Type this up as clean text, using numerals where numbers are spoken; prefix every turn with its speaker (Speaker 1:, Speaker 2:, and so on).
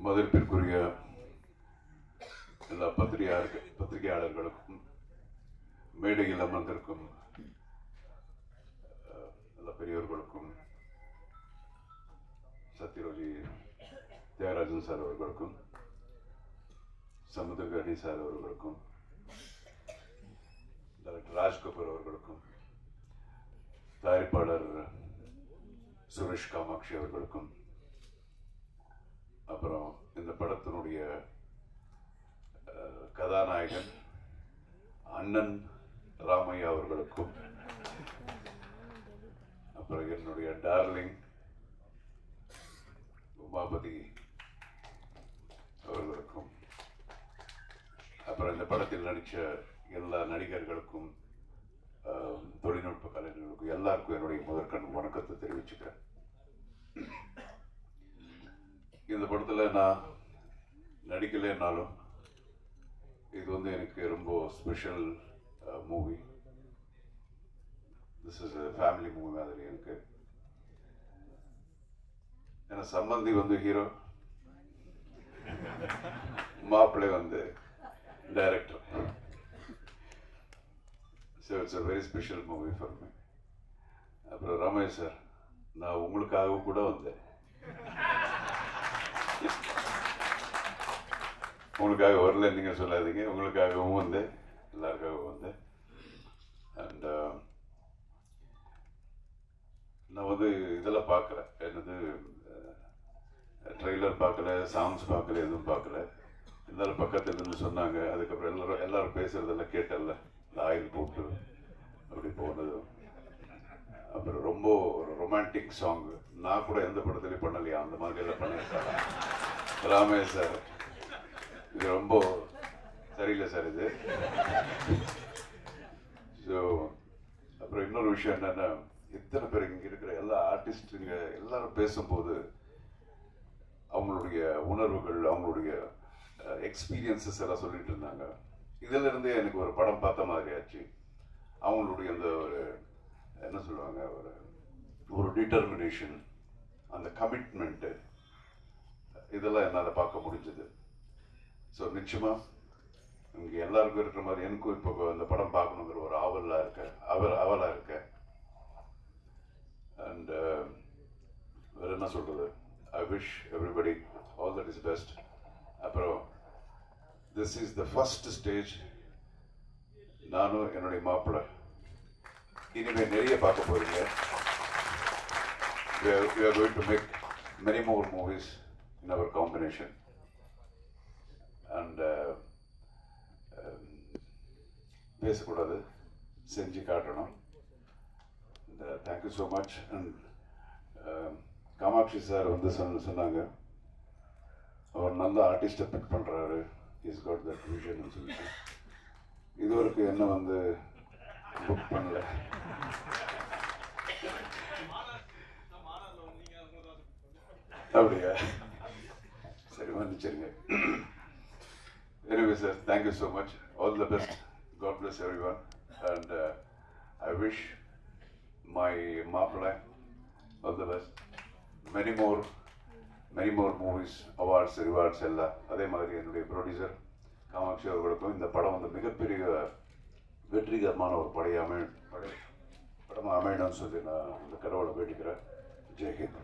Speaker 1: மதிப்பிற்குரிய எல்லா பத்திரிகையாளர்களுக்கும் மேடையில் அமர்ந்திருக்கும் எல்லா பெரியவர்களுக்கும் சத்யரோஜி தியாகராஜன் சார் அவர்களுக்கும் சமுத்திரகனி சார் அவர்களுக்கும் டாக்டர் ராஜ்கபூர் அவர்களுக்கும் தயாரிப்பாளர் சுரேஷ் காமாட்சி அவர்களுக்கும் அப்புறம் இந்த படத்தினுடைய கதாநாயகன் அண்ணன் ராமையா அவர்களுக்கும் அப்புறம் என்னுடைய டார்லிங் உமாபதி அவர்களுக்கும் அப்புறம் இந்த படத்தில் நடித்த எல்லா நடிகர்களுக்கும் தொழில்நுட்ப கலைஞர்களுக்கும் எல்லாருக்கும் என்னுடைய முதற்கண் வணக்கத்தை தெரிவிச்சுக்கிறேன். இந்த படத்தில் நான் நடிக்கலைன்னாலும் இது வந்து எனக்கு ரொம்ப special movie. This is family movie மாதிரி எனக்கு. ஏன்னா சம்பந்தி வந்து ஹீரோ, மாப்பிள்ளை வந்து director. So it's a very special movie for me. அப்புறம் ரமேஷ் சார், நான் உங்களுக்காகவும் கூட வந்தேன். உங்களுக்காக வரல நீங்கள் சொல்லாதீங்க, உங்களுக்காகவும் வந்தேன், எல்லாருக்காகவும் வந்தேன். அண்ட் நான் வந்து இதெல்லாம் பார்க்கல, என்னது ட்ரெய்லர் பார்க்கல, சாங்ஸ் பார்க்கல, எதுவும் பார்க்கல. எல்லாரும் பக்கத்துல இருந்து சொன்னாங்க. அதுக்கப்புறம் எல்லாரும் பேசுறதெல்லாம் கேட்டல, இந்த ஆயில் போட்டு அப்படி போனது. அப்புறம் ரொம்ப ஒரு ரொமான்டிக் சாங், நான் கூட எந்த படத்துலையும் பண்ணலையா, அந்த மாதிரி எல்லாம் பண்ணியிருக்காங்க ராமேஷ் சார். இது ரொம்ப சரியில்லை சார் இது. ஸோ அப்புறம் இன்னொரு விஷயம் என்னன்னா, இத்தனை பேர் இங்கே இருக்கிற எல்லா ஆர்டிஸ்டுங்க எல்லாரும் பேசும்போது அவங்களுடைய உணர்வுகள், அவங்களுடைய எக்ஸ்பீரியன்சஸ் எல்லாம் சொல்லிட்டு இருந்தாங்க. இதுல இருந்தே எனக்கு ஒரு படம் பார்த்த மாதிரி ஆச்சு. அவங்களுடைய அந்த ஒரு என்ன சொல்லுவாங்க, ஒரு டிட்டர்மினேஷன், அந்த கமிட்மெண்ட்டு, இதெல்லாம் என்னால் பார்க்க முடிஞ்சது. ஸோ நிச்சயமாக இங்கே எல்லாருக்கும் இருக்கிற மாதிரி எனக்கும் இப்போ அந்த படம் பார்க்கணுங்கிற ஒரு ஆவலாக இருக்க. அண்ட் வேற என்ன சொல்கிறது, I wish everybody all that is best. அப்புறம் this is the first stage. நானும் என்னுடைய மாப்பிள்ளை இனிமேல் நிறைய பார்க்க போறீங்க. We are going to make many more movies in our combination. And பேசக்கூடாது, செஞ்சு காட்டணும். Thank you so much. And Kamakshi sir வந்து சொன்னாங்க, அவர் நல்ல ஆர்டிஸ்டை பிக் பண்ணுறாரு, இஸ் காட் தட் விஷன் சொல்லிட்டு. இதுவரைக்கும் என்ன வந்து புக் பண்ணல. அப்படியா, சரி மன்னிச்சிருங்க. Anyway sir, thank you so much. All the best. God bless everyone. And I wish my Maapla all the best. Many more movies, awards, rewards ella. அதே மாதிரி என்னுடைய ப்ரொடியூசர் காமாட்சி அவர்களுக்கும் இந்த படம் வந்து மிகப்பெரிய வெற்றிகரமான ஒரு படமாக அமையணும்னு சொல்லி நான் இந்த கடவுளை வேண்டிக்கிறேன். ஜெய்ஹிந்த்.